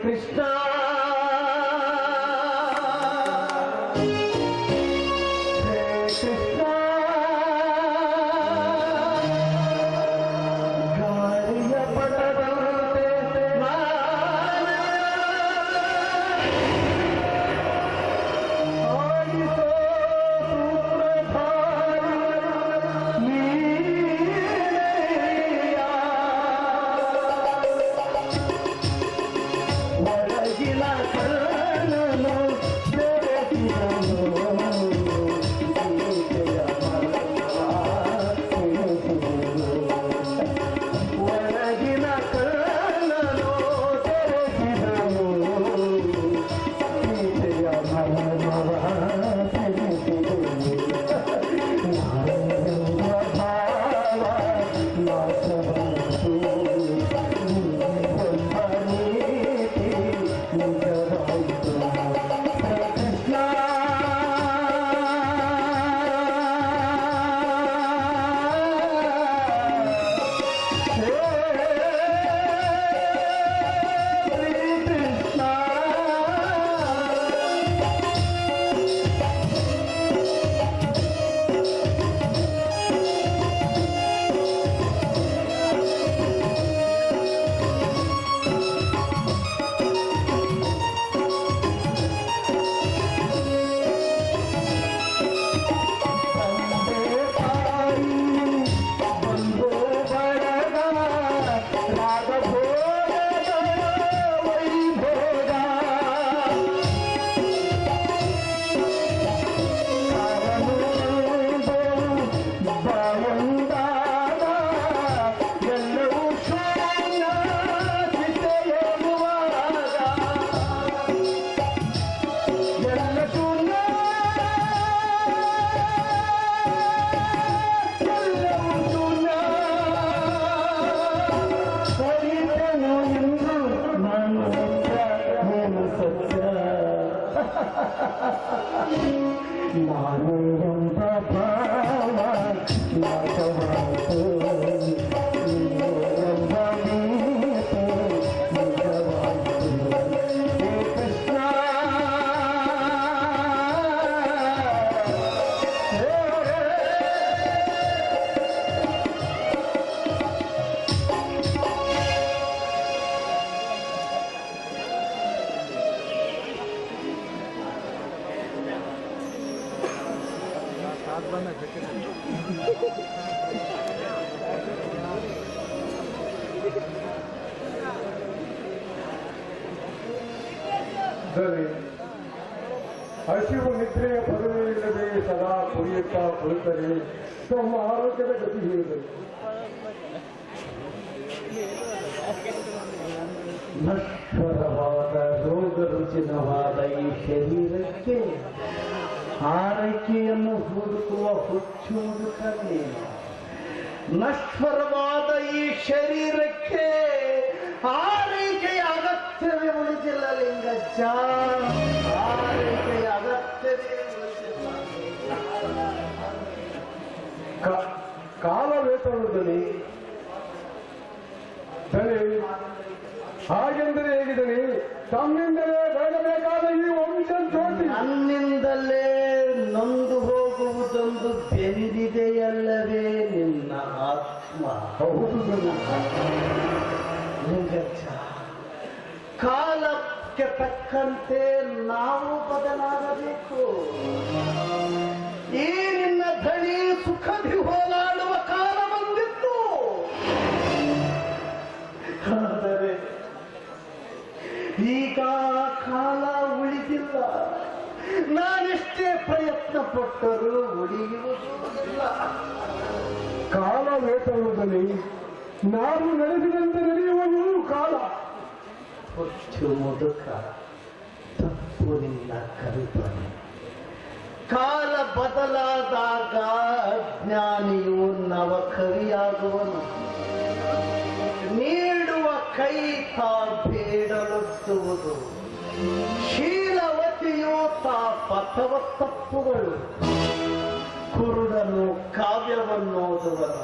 ಕೃಷ್ಣ ಕೃಷ್ಣ ಗಾಳಿಯ ಪಟದಂತೆ ಆಡಿಸೋ ಸುಪ್ರಭಾವಿ ಒಳಗಿನ ಕಣ್ಣನು ಬೆರೆಸಿದನು ಸೀತೆಯ ಒಳಗಿನ ಕಣ್ಣನು ಬೆರೆಸಿದನು ಸೀತೆಯ ಮನವ ಭಾವ ನಾಶವಂತು ನಾನು ಎಂಬ ಭಾವ ನಾಶವಾಯಿತು ನೀನು ಎಂಬ ನೀತಿ ನಿಜವಾಯಿತು ಹೇ ಕೃಷ್ಣ ಹಸಿವು ನಿದ್ರೆಯ ಪದವಿಯಿಲ್ಲದೆ ಸದಾ ಕುಡಿಯುತ್ತಾ ಕುಳಿತರೆ ತಮ್ಮ ಆರೋಗ್ಯದ ಗತಿ ಹೇಳಿದರು. ನಶ್ವರವಾದ ರೋಗ ರುಚಿನವಾದ ಈ ಶರೀರಕ್ಕೆ ಆರೈಕೆಯನ್ನು ಹುಡುಕುವ ಹುಚ್ಚು ಹುಡುಕನೇ. ನಶ್ವರವಾದ ಈ ಶರೀರಕ್ಕೆ ಆರೈಕೆಯ ಅಗತ್ಯವೇ ಉಳಿದಿಲ್ಲ ಲಿಂಗಜ್ಜ, ಆರೈಕೆಯ ಅಗತ್ಯವೇ ಉಳಿದಿಲ್ಲ. ಕಾಲವೇತನದಲ್ಲಿ ಹಾಗೆಂದರೆ ಹೇಗಿದನೆ ತಮ್ಮಿಂದಲೇ ಬೆಳಗಬೇಕಾದ ಈ ವಂಶ ಜ್ಯೋತಿ ನನ್ನಿಂದಲೇ ನೊಂದು ಹೋಗುವುದೊಂದು ಬೆಂದಿದೆಯಲ್ಲವೇ ನಿನ್ನ ಆತ್ಮ. ಹೌದು ಲಿಂಗಜ್ಜ, ಕಾಲಕ್ಕೆ ತಕ್ಕಂತೆ ನಾವು ಬದಲಾಗಬೇಕು. ಈ ನಿನ್ನ ಧಣಿ ಸುಖದಿ ಹೋರಾಡುವ ಕಾಲ ಬಂದಿತ್ತು. ಆದರೆ ಈಗ ಕಾಲ ಉಳಿದಿಲ್ಲ. ನಾನೆಷ್ಟೇ ಪ್ರಯತ್ನ ಪಟ್ಟರೂ ಉಳಿಯುವುದಿಲ್ಲ. ಕಾಲ ವೇತನದಲ್ಲಿ ನಾವು ನಡೆಸಿದಂತೆ ನಡೆಯುವುದು ಕಾಲ. ಹುಚ್ಚು ಮುದುಕ, ತಪ್ಪು ನಿನ್ನ ಕಲ್ಪನೆ. ಕಾಲ ಬದಲಾದಾಗ ಅಜ್ಞಾನಿಯು ನವಕವಿಯಾಗುವನು. ನೀಡುವ ಕೈ ತಾ ಬೇಡಲುತ್ತುವುದು. ಶೀಲವತಿಯು ತಾ ಪಥವ ತಪ್ಪುಗಳು. ಕುರುಡನು ಕಾವ್ಯವನ್ನು ಓದುವನು,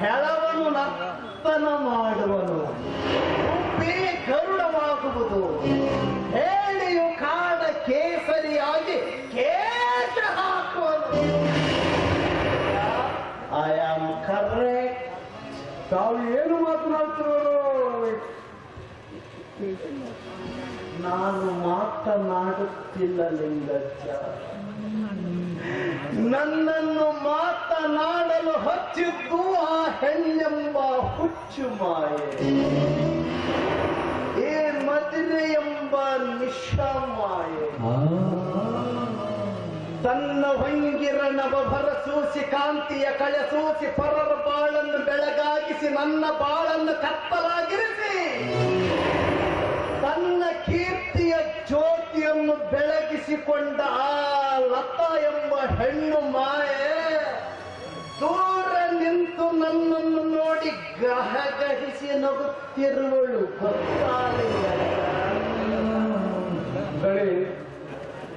ಹೆಳವನು ನರ್ತನ ಮಾಡುವನು, ಗರುಡವಾಗ ಮಾಡುವುದು. ಹೇಳಿಯು ಕಾಡ ಕೇಸರಿಯಾಗಿ ಕೇಶ ಹಾಕುವುದು. I am correct. ತಾವು ಏನು ಮಾತನಾಡ್ತಿರೋರು? ನಾನು ಮಾತನಾಡುತ್ತಿಲ್ಲ ಲಿಂಗಜ್ಜ. ನನ್ನನ್ನು ಮಾತನಾಡಲು ಹಚ್ಚಿದ್ದು ಆ ಹೆಣ್ಣೆಂಬ ಹುಚ್ಚು ಮಾಯೆ, ಈ ಮದುವೆ ಎಂಬ ನಿಶಮಾಯೆ. ತನ್ನ ಹೊಂಗಿರ ನವಭರಸೂಸಿ ಕಾಂತಿಯ ಕಳೆಸೂಸಿ ಪರರ ಬಾಳನ್ನು ಬೆಳಗಾಗಿಸಿ ನನ್ನ ಬಾಳನ್ನು ಕತ್ತಲಾಗಿರಿಸಿ ತನ್ನ ಕೀರ್ತಿಯ ಜ್ಯೋತಿಯನ್ನು ಬೆಳಗಿಸಿಕೊಂಡ ಆ ಲತಾ ಎಂಬ ಹೆಣ್ಣು ಮಾಯೆ ದೂರ ನಿಂತು ನನ್ನನ್ನು ನೋಡಿ ಗಹಗಹಿಸಿ ನಗುತ್ತಿರುವಳು. ಗೊತ್ತಾಗಲಿಲ್ಲ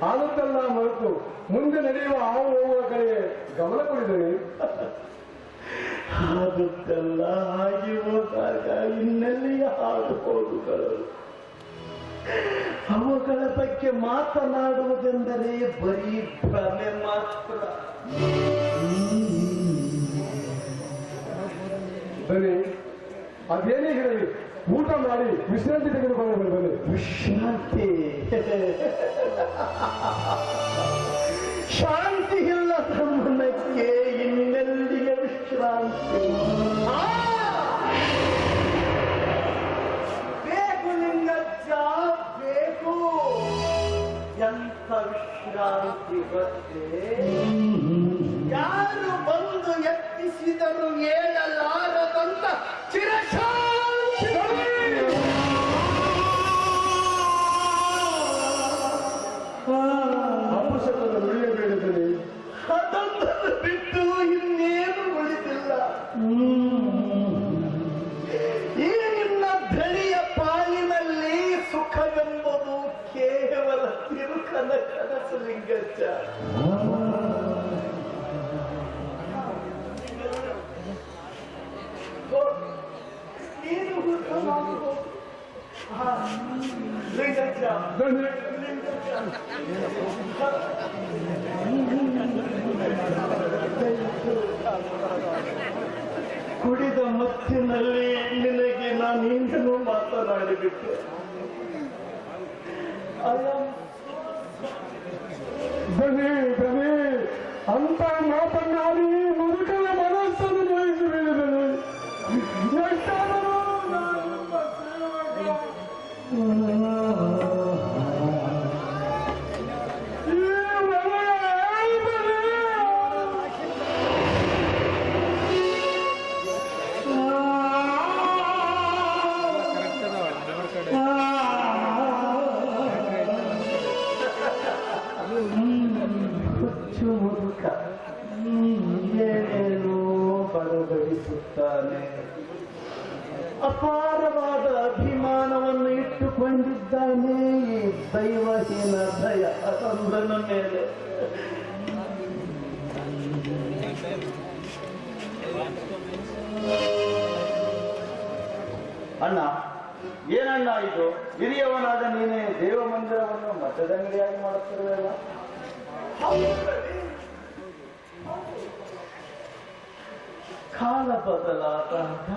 ಆಗುತ್ತಲ್ಲ ಮರೆತು ಮುಂದೆ ನಡೆಯುವ ಹಾವು ಹೋಗುವ ಕಡೆ ಗಮನ ಕೊಡಿದರೆ ಆಗುತ್ತಲ್ಲ ಹಾಗೆ ಹೋದಾಗ ಇನ್ನೆಲ್ಲಿಯ ಹಾಡು ಹೋಗುಗಳು. ಅವುಗಳ ಬಗ್ಗೆ ಮಾತನಾಡುವುದೆಂದರೆ ಬರೀ ಭ್ರಮೆ ಮಾತ್ರ. ಬನ್ನಿ, ಅದೇನೇ ಹೇಳಿ ಊಟ ಮಾಡಿ ವಿಶ್ರಾಂತಿ ತೆಗೆದುಕೊಂಡು ಬನ್ನಿ. ವಿಶ್ರಾಂತಿ ಶಾಂತಿ ಇಲ್ಲದ ಮನಕ್ಕೆ ಇನ್ನೆಲ್ಲಿಗೆ ವಿಶ್ರಾಂತಿ? ಬೇಕು ಲಿಂಗಜ್ಜ, ಬೇಕು. ಎಂಥ ವಿಶ್ರಾಂತಿ ಗೊತ್ತೇ? ಯಾರು ಬಂದು ಎತ್ತಿಸಿದರು ಏಳಲಾರದಂತ ಚಿರಶಾಂತಿ. ಅಪಶಬ್ದದ ಉಳಿಯಬೇಡಿದರೆ ಅದೊಂದನ್ನು ಬಿಟ್ಟು ಇನ್ನೇನು ಉಳಿದಿಲ್ಲ. ಈ ನಿನ್ನ ಧಳಿಯ ಪಾಲಿನಲ್ಲಿ ಸುಖವೆಂಬುದು ಕೇವಲ ತಿರುಕನ ಕನಸು ಲಿಂಗಜ್ಜ. ನೀನು ಊಟ ಮಾಡುವುದು ಲಿಂಗಜ್ಜ. ಕುಡಿದ ಮತ್ತಿನಲ್ಲಿ ನಿನಗೆ ನಾನೇನು ಮಾತನಾಡಿಬಿಟ್ಟೆ. ಬನ್ನಿ ಬನ್ನಿ ಅಂತ ಮಾತನಾಡಿ ಮುದುಕನ ಮನಸ್ಸನ್ನು ಜಯಿಸಿ ಬೀಳಿದನು. ಎಷ್ಟಾದರೂ ಹುಚ್ಚು ಮುದುಕ ಏನೇನೋ ಬಡಬಡಿಸುತ್ತಾನೆ. ಅಪಾರವಾದ ಅಭಿಮಾನವನ್ನು ಇಟ್ಟುಕೊಂಡಿದ್ದಾನೆ ಈ ದೈವಹೀನ ದಯ ತಂದನ ಮೇಲೆ. ಅಣ್ಣ, ಏನಣ್ಣ ಇದು? ಹಿರಿಯವನಾದ ನೀನೇ ದೇವ ಮಂದಿರವನ್ನು ಮಧ್ಯದಂಗಡಿಯಾಗಿ ಮಾಡುತ್ತಿರುವಲ್ಲ? ಕಾಲ ಬದಲಾದಾಗ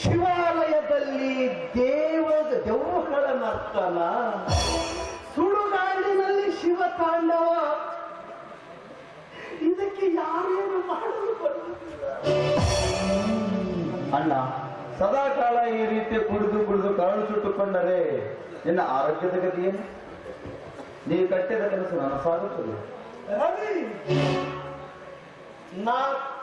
ಶಿವಾಲಯದಲ್ಲಿ ದೆವ್ವಗಳ ನರ್ತನ, ಸುಡುಗಾಡಿನಲ್ಲಿ ಶಿವ ತಾಂಡವ. ಇದಕ್ಕೆ ಯಾರೇನು ಮಾಡಲು ಬರುತ್ತಿಲ್ಲ. ಅಣ್ಣ, ಸದಾ ಕಾಲ ಈ ರೀತಿ ಕುಡಿದು ಕರಳು ಸುಟ್ಟುಕೊಂಡರೆ ನಿನ್ನ ಆರೋಗ್ಯದ ಗತಿ ಏನು? ನೀವು ಕಟ್ಟಿದ ಕೆಲಸ ನನಸಾಗುತ್ತದೆ. ರವಿ, ನಾ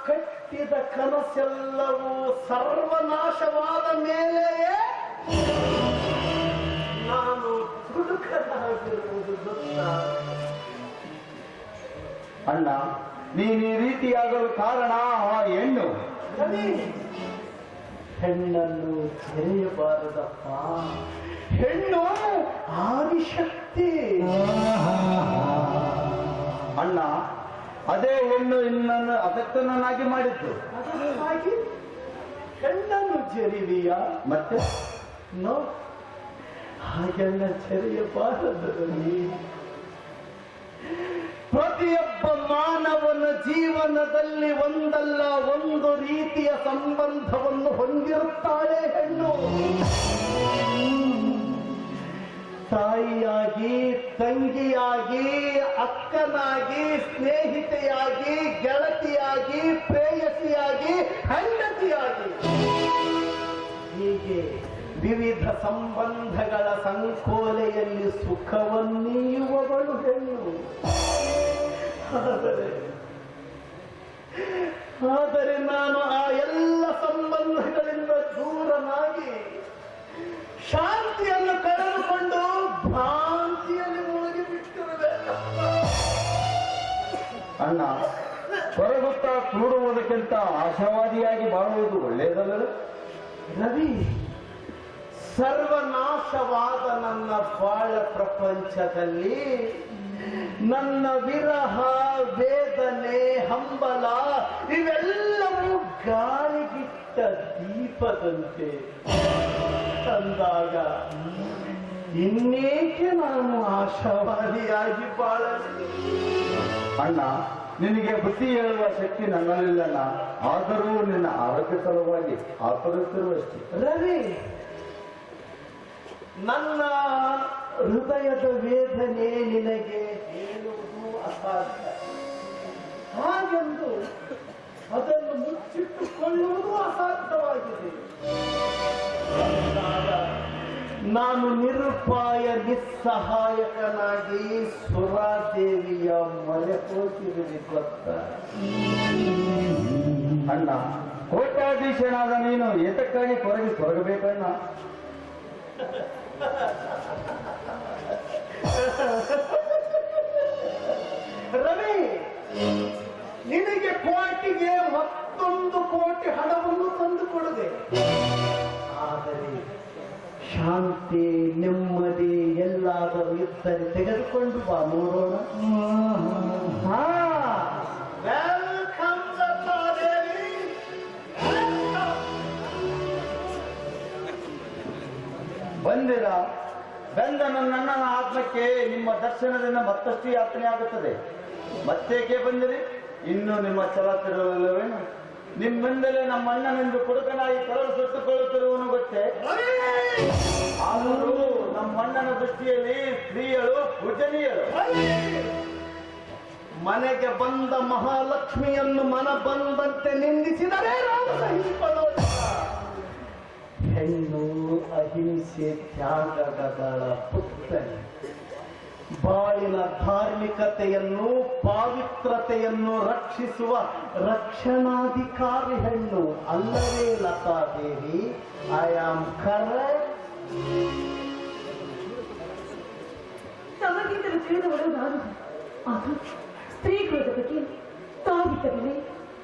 ಕಟ್ಟಿದ ಕನಸೆಲ್ಲವೂ ಸರ್ವನಾಶವಾದ ಮೇಲೆಯೇ ನಾನು ದುಡುಕನಾಗಿರುವುದು ಗೊತ್ತಾ? ಅಣ್ಣ, ನೀನು ಈ ರೀತಿಯಾಗಲು ಕಾರಣ ಆ ಹೆಣ್ಣು. ರವಿ, ಹೆಣ್ಣನ್ನು ಜರೆಯಬಾರದಪ್ಪ. ಹೆಣ್ಣು ಆದಿಶಕ್ತಿ. ಅಣ್ಣ, ಅದೇ ಹೆಣ್ಣು ಇನ್ನನ್ನು ಅಗತ್ಯನಾಗಿ ಮಾಡಿದ್ದು. ಅದಕ್ಕಾಗಿ ಹೆಣ್ಣನ್ನು ಜರಿವಿಯ ಮತ್ತೆ ನೋ, ಹಾಗೆಲ್ಲ ಚೆರೆಯಬಾರದರಲ್ಲಿ. ಪ್ರತಿಯೊಬ್ಬ ಮಾನವನ ಜೀವನದಲ್ಲಿ ಒಂದಲ್ಲ ಒಂದು ರೀತಿಯ ಸಂಬಂಧವನ್ನು ಹೊಂದಿರುತ್ತಾಳೆ ಹೆಣ್ಣು. ತಾಯಿಯಾಗಿ, ತಂಗಿಯಾಗಿ, ಅಕ್ಕನಾಗಿ, ಸ್ನೇಹಿತೆಯಾಗಿ, ಗೆಳತಿಯಾಗಿ, ಪ್ರೇಯಸಿಯಾಗಿ, ಹೆಂಡತಿಯಾಗಿ, ಹೀಗೆ ವಿವಿಧ ಸಂಬಂಧಗಳ ಸಂಕೋಲೆಯಲ್ಲಿ ಸುಖವನ್ನೀಯುವವಳು ಹೆಣ್ಣು. ಆದರೆ ನಾನು ಆ ಎಲ್ಲ ಸಂಬಂಧಗಳಿಂದ ದೂರನಾಗಿ ಶಾಂತಿಯನ್ನು ಕಳೆದುಕೊಂಡು ಭ್ರಾಂತಿಯಲ್ಲಿ ಮುಳುಗಿಬಿಟ್ಟಿರುವೆ. ಅಣ್ಣ, ಕೊರಗುತ್ತಾ ಕೂಡುವುದಕ್ಕಿಂತ ಆಶಾವಾದಿಯಾಗಿ ಬಾಳುವುದು ಒಳ್ಳೆಯದಲ್ಲ ರವಿ. ಸರ್ವನಾಶವಾದ ನನ್ನ ಬಾಳ ಪ್ರಪಂಚದಲ್ಲಿ ನನ್ನ ವಿರಹ, ವೇದನೆ, ಹಂಬಲ ಇವೆಲ್ಲವೂ ಗಾಳಿಗಿಟ್ಟ ದೀಪದಂತೆ ತಂದಾಗ ಇನ್ನೇಕೆ ನಾನು ಆಶಾವಾದಿಯಾಗಿ ಬಾಳಲಿ? ಅಣ್ಣ, ನಿನಗೆ ಬುದ್ಧಿ ಹೇಳುವ ಶಕ್ತಿ ನನ್ನಲ್ಲಿಲ್ಲಣ್ಣ. ಆದರೂ ನಿನ್ನ ಆರೋಗ್ಯ ಸಲುವಾಗಿ ಆತರಿಸಿರುವಷ್ಟೇ. ರವಿ, ನನ್ನ ಹೃದಯದ ವೇದನೆ ನಿನಗೆ ಹೇಳುವುದು ಅಸಾಧ್ಯ. ಹಾಗೆಂದು ಅದನ್ನು ಮುಚ್ಚಿಟ್ಟುಕೊಳ್ಳುವುದು ಅಸಾಧ್ಯವಾಗಿದೆ. ನಾನು ನಿರುಪಾಯ ನಿಸ್ಸಹಾಯಕನಾಗಿ ಸುರಾದೇವಿಯ ಮೊರೆ ಹೋಗಿರುವೆ ಗೊತ್ತ. ಅಣ್ಣ, ಕೋಟ್ಯಾಧೀಶನಾದ ನೀನು ಏತಕ್ಕಾಗಿ ಕೊರಗಿ ಕೊರಗಬೇಕಣ್ಣ? ರವಿ, ನಿನಗೆ ಕೋಟಿಗೆ ಮತ್ತೊಂದು ಕೋಟಿ ಹಣವನ್ನು ತಂದು ಕೊಡದೆ, ಆದರೆ ಶಾಂತಿ, ನೆಮ್ಮದಿ ಎಲ್ಲಾದರೂ ಇದ್ದರೆ ತೆಗೆದುಕೊಂಡು ಬಾ, ನೋಡೋಣ. ವೆಲ್ಕಮ್ ಲತಾದೇವಿ. ಬಂದಿರ ಬಂದ ನನ್ನ ಆತ್ಮಕ್ಕೆ ನಿಮ್ಮ ದರ್ಶನದಿಂದ ಮತ್ತಷ್ಟು ಯಾತನೆ ಆಗುತ್ತದೆ. ಮತ್ತೇಕೆ ಬಂದಿರಿ? ಇನ್ನು ನಿಮ್ಮ ಛಲ ತಿರುವಲ್ಲವೇನು? ನಿಮ್ಮಿಂದಲೇ ನಮ್ಮ ಅಣ್ಣನೆಂದು ಕುಡುಕನಾಗಿ ಕರಳು ಸುತ್ತುಕೊಳ್ಳುತ್ತಿರುವನು ಗೊತ್ತೇ? ಆದರೂ ನಮ್ಮ ಅಣ್ಣನ ದೃಷ್ಟಿಯಲ್ಲಿ ಸ್ತ್ರೀಯಳು ಪೂಜನೀಯಳು. ಮನೆಗೆ ಬಂದ ಮಹಾಲಕ್ಷ್ಮಿಯನ್ನು ಮನ ಬಂದಂತೆ ನಿಂದಿಸಿದರೆ ನಾನು ಸಹಿಸಿಕೊಳ್ಳೋದಿಲ್ಲ. ಹೆಣ್ಣು ಅಹಿಂಸೆ ತ್ಯಾಗಗಳ ಪುತ್ರಿ. ಬಾಳಿನ ಧಾರ್ಮಿಕತೆಯನ್ನು, ಪಾವಿತ್ರತೆಯನ್ನು ರಕ್ಷಿಸುವ ರಕ್ಷಣಾಧಿಕಾರಿ ಹೆಣ್ಣು ಅಲ್ಲವೇ ಲತಾದೇವಿ? I am correct? ತಮಗಿಂತಲೂ ತಿಳಿದವಳು ನಾನು. ಅದು ಸ್ತ್ರೀಗಳ ಬಗ್ಗೆ ತಾವಿಟ್ಟ ಬೆಲೆ,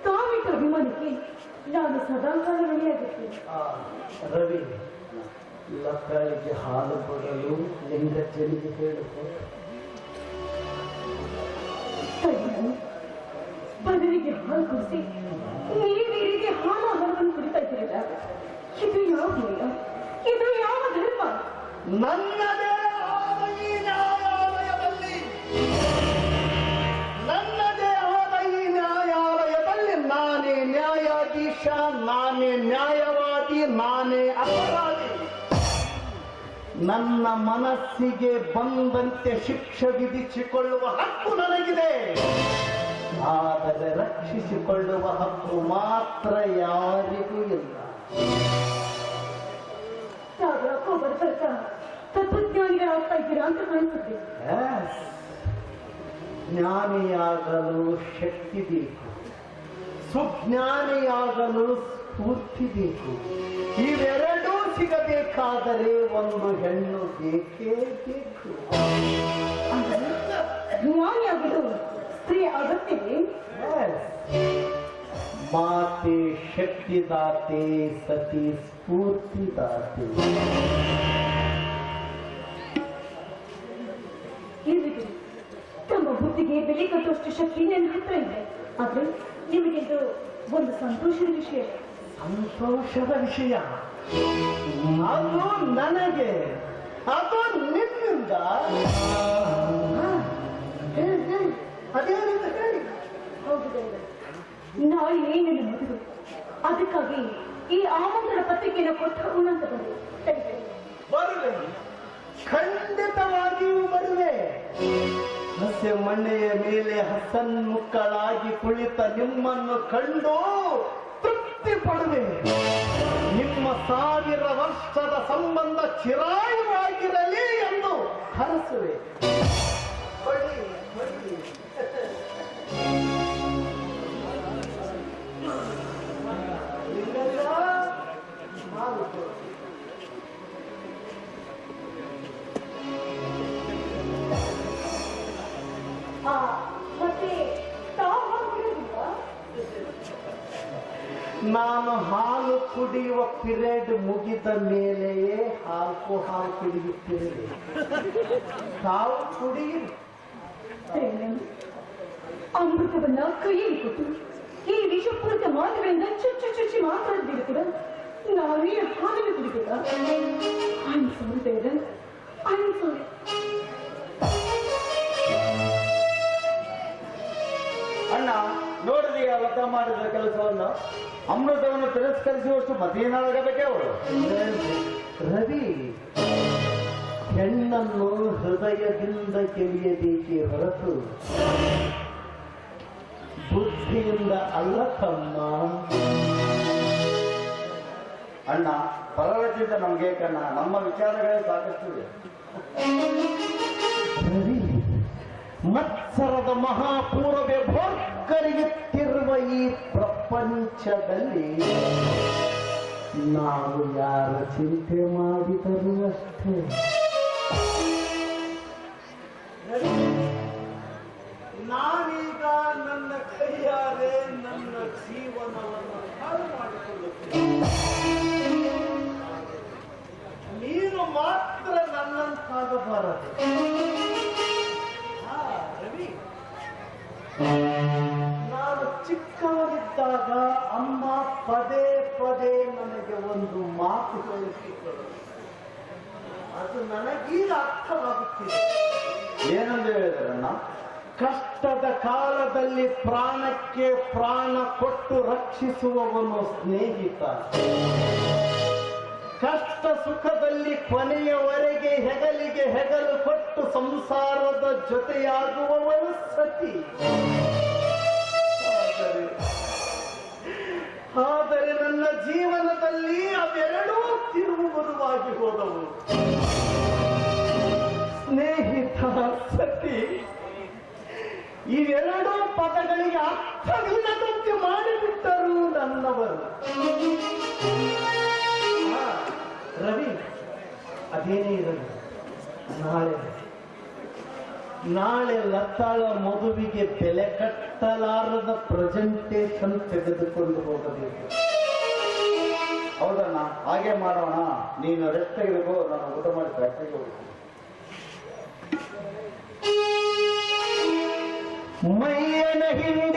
ತಾವಿಟ್ಟ ಅಭಿಮಾನಕ್ಕೆ ನಾನು ಸದಾಕಾಲ ಋಣಿಯಾಗಿರ್ತೇನೆ. ರವಿ, ಲತಾಳಿಗೆ ಹಾಲು ಕೊಡಲು ಲಿಂಗಜ್ಜನಿಗೆ ಹೇಳಿಕೊ. ಬದಲಿಗೆ ಹಾಲು ಕುಡಿಸಿ ನೀರಿಗೆ ಹಾಲಾಹಾರವನ್ನು ಕುಡಿತಾ ಇದ್ದೀರಲ್ಲ, ಇದು ಯಾವ ನ್ಯಾಯ? ಇದು ಯಾವ ಧರ್ಮ? ನನ್ನದೇ ಆದ ಈ ನ್ಯಾಯಾಲಯದಲ್ಲಿ, ನನ್ನದೇ ಆದ ಈ ನ್ಯಾಯಾಲಯದಲ್ಲಿ ನಾನೇ ನ್ಯಾಯಾಧೀಶ, ನಾನೇ ನ್ಯಾಯವಾದಿ, ನಾನೇ ಅಪರಾಧಿ. ನನ್ನ ಮನಸ್ಸಿಗೆ ಬಂದಂತೆ ಶಿಕ್ಷೆ ವಿಧಿಸಿಕೊಳ್ಳುವ ಹಕ್ಕು ನನಗಿದೆ. ಆದರೆ ರಕ್ಷಿಸಿಕೊಳ್ಳುವ ಹಕ್ಕು ಮಾತ್ರ ಯಾರಿಗೂ ಇಲ್ಲ. ಯಾಕೋ ಬರ್ತಾ ತತ್ವಜ್ಞಾನಿಗಳಾಗ್ತಾ ಇದ್ದೀರಾ ಅಂತ ಕಾಣಿಸುತ್ತೆ. ಜ್ಞಾನಿಯಾಗಲು ಶಕ್ತಿ ಬೇಕು, ಸುಜ್ಞಾನಿಯಾಗಲು ಸ್ಫೂರ್ತಿ ಬೇಕು. ಇವೆರಡೂ ಸಿಗಬೇಕಾದರೆ ಒಂದು ಹೆಣ್ಣು ಬೇಕೇ ಬೇಕು. ಜ್ಞಾನಿಯಾಗಲು ಸ್ತ್ರೀ ಅಗತ್ಯವೇ? ಮಾತೆ ಶಕ್ತಿದಾತೆ, ಸತಿ ಸ್ಫೂರ್ತಿದಾತೆ. ಇರಲಿ, ತಮ್ಮ ಬುದ್ಧಿಗೆ ಬೆಲೆ ಕಟ್ಟುವಷ್ಟು ಶಕ್ತಿ ನನ್ನ ಹತ್ರ ಇದೆ. ಆದ್ರೆ ನಿಮಗೆಂದು ಒಂದು ಸಂತೋಷದ ವಿಷಯ. ಸಂತೋಷದ ವಿಷಯ ಅದು ನನಗೆ ಅದು ನಿನ್ನಿಂದ ಅದೇನಿಂದ ಹೇಳಿ. ಹೌದು ದೇವರೇ, ನಾಳೆ ನನ್ನ ಮದುವೆ, ಅದಕ್ಕಾಗಿ ಈ ಆಮಂತ್ರಣ ಪತ್ರಿಕೆಯನ್ನು ಕೊಟ್ಟು ಅಂತ ಬಂದೆ. ಬರುವೆ, ಖಂಡಿತವಾಗಿಯೂ ಬರುವೆ. ಸಸ್ಯ ಮಣ್ಣೆಯ ಮೇಲೆ ಹಸನ್ಮುಖಳಾಗಿ ಕುಳಿತ ನಿಮ್ಮನ್ನು ಕಂಡು ತೃಪ್ತಿ ಪಡುವೆ. ನಿಮ್ಮ 1000 ವರ್ಷದ ಸಂಬಂಧ ಚಿರಾಯುವಾಗಿರಲಿ ಎಂದು ಹರಸುವೆ. ಬಡಿ, ಬಡಿ. ಲಿಂಗಯ್ಯ, ಮಾರುಕೊ. ಮತ್ತೆ ತಾವು ಹಾಲು ಕುಡಿಯೋದಿಲ್ವಾ? ನಾನು ಹಾಲು ಕುಡಿಯುವ ಪಿರಿಯಡ್ ಮುಗಿದ ಮೇಲೆಯೇ ಹಾಲು ಕುಡಿಯುತ್ತೇನೆ. ತಾವು ಕುಡಿಯಿರಿ. ಅಮೃತವನ್ನ ಕೈಯಲ್ಲಿ ಕೊಟ್ಟು ಈ ವಿಷಪೂರಿತ ಮಾತುಗಳಿಂದ ಚುಚ್ಚಿ ಮಾತಾಡದಿರುತ್ತೀರ. ನಾವೇ ಹಾಲನ್ನು ಕುಡಿಬೇಕಾ? I'm sorry, ದೇವರೇ, I'm sorry. ಅಣ್ಣ, ನೋಡಿದೀಯ ವ್ರತ ಮಾಡಿದ ಕೆಲಸವನ್ನು? ಅಮೃತವನ್ನು ತಿರಸ್ಕರಿಸುವಷ್ಟು ಮತೇನಾಗಬೇಕೆ ಅವರು? ರವಿ, ಹೆಣ್ಣನ್ನು ಹೃದಯದಿಂದ ಗೆಳೆಯಬೇಕೇ ಹೊರತು ಬುದ್ಧಿಯಿಂದ ಅಲ್ಲ ತಮ್ಮ. ಅಣ್ಣ, ಪರರ ಚಿಂತೆ ನಮ್ಗೆ ಕಣ್ಣ, ನಮ್ಮ ವಿಚಾರಗಳೇ ಸಾಕಷ್ಟು ಇದೆ. ರವಿ, ಮತ್ಸರದ ಮಹಾಪೂರ್ವವೇ ಭೋರ್ಗರೆಯುತ್ತಿರುವ ಈ ಪ್ರಪಂಚದಲ್ಲಿ ನಾವು ಯಾರ ಚಿಂತೆ ಮಾಡಿದರೂ ಅಷ್ಟೇ. ನಾನೀಗ ನನ್ನ ಕೈಯಾರೆ ನನ್ನ ಜೀವನವನ್ನು ಹಾಳು ಮಾಡಿಕೊಳ್ಳುತ್ತೇನೆ. ನೀನು ಮಾತ್ರ ನನ್ನಂತಾಗಬಾರದು. ರವಿ, ನಾನು ಚಿಕ್ಕವನಿದ್ದಾಗ ಅಮ್ಮ ಪದೇ ಪದೇ ನನಗೆ ಒಂದು ಮಾತು ಹೇಳಿಸಿದ್ದರು. ಅದು ನನಗೀಗ ಅರ್ಥವಾಗುತ್ತಿದೆ. ಏನಂದು ಹೇಳಿದ್ರಣ್ಣ? ಕಷ್ಟದ ಕಾಲದಲ್ಲಿ ಪ್ರಾಣಕ್ಕೆ ಪ್ರಾಣ ಕೊಟ್ಟು ರಕ್ಷಿಸುವವನು ಸ್ನೇಹಿತ, ಕಷ್ಟ ಸುಖದಲ್ಲಿ ಕೊನೆಯವರೆಗೆ ಹೆಗಲಿಗೆ ಹೆಗಲು ಕೊಟ್ಟು ಸಂಸಾರದ ಜೊತೆಯಾಗುವವನು ಸತಿ. ಆದರೆ ನನ್ನ ಜೀವನದಲ್ಲಿ ಅವೆರಡೂ ತಿರುವು ಬರುವಾಗಿ ಹೋದವು. ಸ್ನೇಹಿತ, ಸತಿ, ಇವೆರಡೂ ಪದಗಳಿಗೆ ಅರ್ಥವಿಲ್ಲದಂತೆ ಮಾಡಿಬಿಟ್ಟರು ನನ್ನವರು. ರವಿ, ಅದೇನೇ ಇರಲಿ, ನಾಳೆ ಲತಾಳ ಮಗುವಿಗೆ ಬೆಲೆ ಕಟ್ಟಲಾರದ ಪ್ರೆಸೆಂಟೇಶನ್ ತೆಗೆದುಕೊಂಡು ಹೋಗಬೇಕು. ಹೌದಣ್ಣ, ಹಾಗೆ ಮಾಡೋಣ. ನೀನು ರೆಸ್ಟ್ ತೆಗೆದುಕೋ, ನಾನು ಊಟ ಮಾಡಿ ಫ್ಯಾಕ್ಟ್ರಿಗೆ ಹೋಗ್ತೀನಿ. ಮೈಯನ ಹಿಂದೆ